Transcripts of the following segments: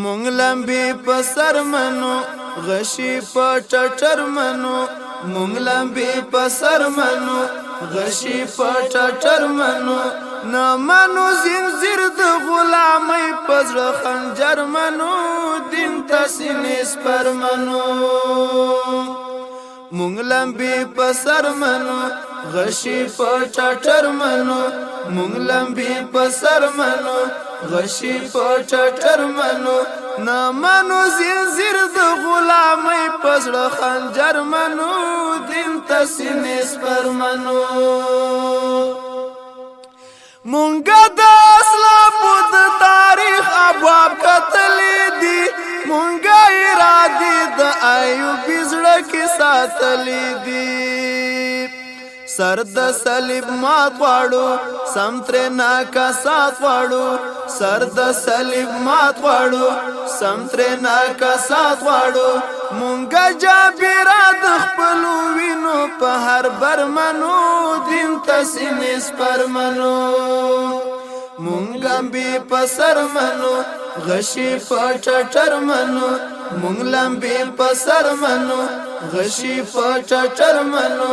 مونږ لمبي په سر منو غشي په ټټر منو مونږ لمبي په سر منو غشي په ټټر منو نه منو زنځیر د غلامۍ په زړه خنجر منو دین ته سینې سپر منو مونږ لمبي په سر منو غشي په ټټر منو مونږ لمبي په سر منو غشي په ټټر منو نه منو زنځیر د غلامۍ په زړه خنجر منو دین ته سینې سپر منو مونږه د اسلامو د تاریخ ابواب کتلې دي مونږه ارادې د ایوب زړه کې ساتلې دي سر د صلیب مات واړو سم تر ناکا سات واړو سر د صلیب مات واړو سم تر ناکا سات واړو مونږه جابر د خپل وینو په هر برمنو دین تسینې سپر منو مونږه به په سر منو غشي په ټټر منو مونږ لمبي په سر منو غشي په ټټر منو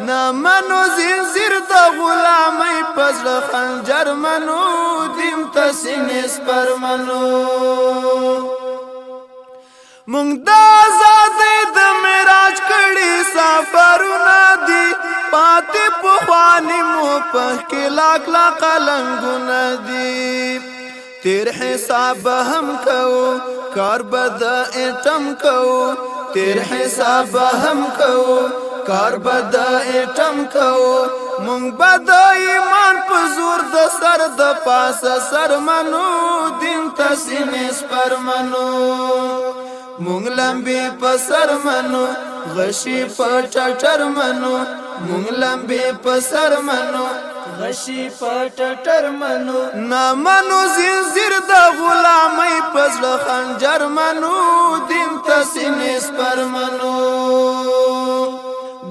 نه منو زنځیر د غلامۍ په زړه خنجر منو دیم ته سینې سپر منو مونږ د ازادۍ د معراج کړي سفرونه دي پاتې پخواني مو په کې لاک لا قلنګونه دي تیر حساب هم کوو کار بد اټم کوو تیر حساب هم کوو کار بد اټم کوو مونږ بد ایمان په زور د سر د پاسه سر منو دین ته سینې سپر منو مونږ لمبي په سر منو غشي په ټټر منو مونږ لمبي په سر منو غشي په ټټر منو نه منو زنځیر د غلامۍ په زړه خنجر منو دین ته سینې سپر منو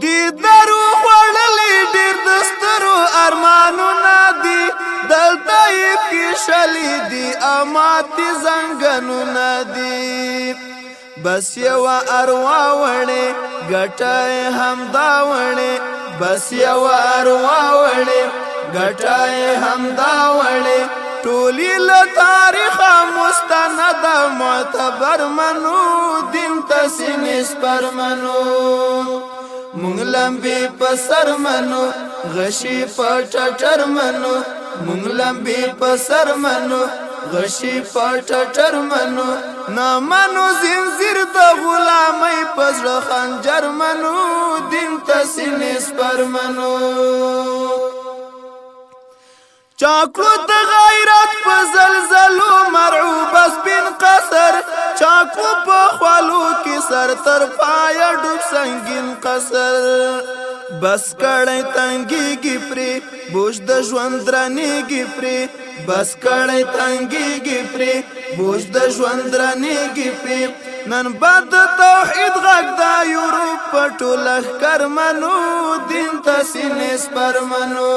دی درو خوړلې ډېر د سترو ارمانونه دي دلته یې پیښلې دي اماتې زنګنونه دي بس یو اروا وړې ګټه همدا وړې بس یو اروا وړې ګټه همدا وړې ټولې له تاریخه مستند معتبر منو دین ته سینې سپر منو مونږ لمبي په سر منو غشي په ټټر منو مونږ لمبي په سر منو غشي په ټټر منو نه منو زنځیر د غلامۍ په زړه خنجر منو دین ته سینې سپر منو چاکو د غیرت په زلزلو مرعوب سپین قصر چاکو په خولو کې سر تر پایه ډوب سنگین قصر بس کړی تنګیږي پرې بوج د ژوند درنیږي پرې بس کړی تنګیږي پرې بوج د ژوند درنیږي پرې نن بعد توحید غږ د یورپ په ټول ښکر منو دین ته سینې سپر منو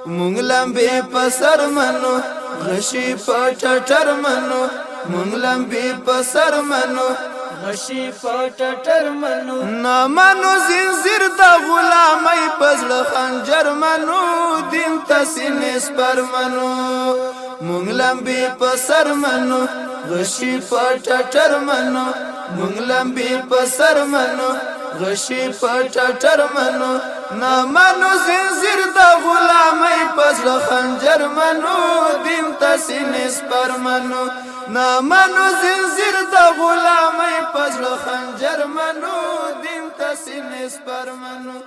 مونږ لمبي په سر منو غشي په ټټر منو مونږ لمبي په سر منو غشي په ټټر منو نه منو زنځیر د غلامۍ په زړه خنجر منو دین ته سینې سپر منو مونږ لمبي په سر منو غشي په ټټر منو مونږ لمبي په سر منو غشي په ټټر منو نه منو زنځیر د غلامۍ په زړه خنجر منو دین ته سینې سپر منو نه منو زنځیر د غلامۍ په زړه خنجر منو دین ته سینې سپر منو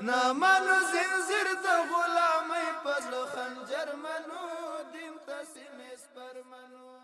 نه منو زنځیر د غلامۍ په زړه خنجر منو دین ته سینې سپر منو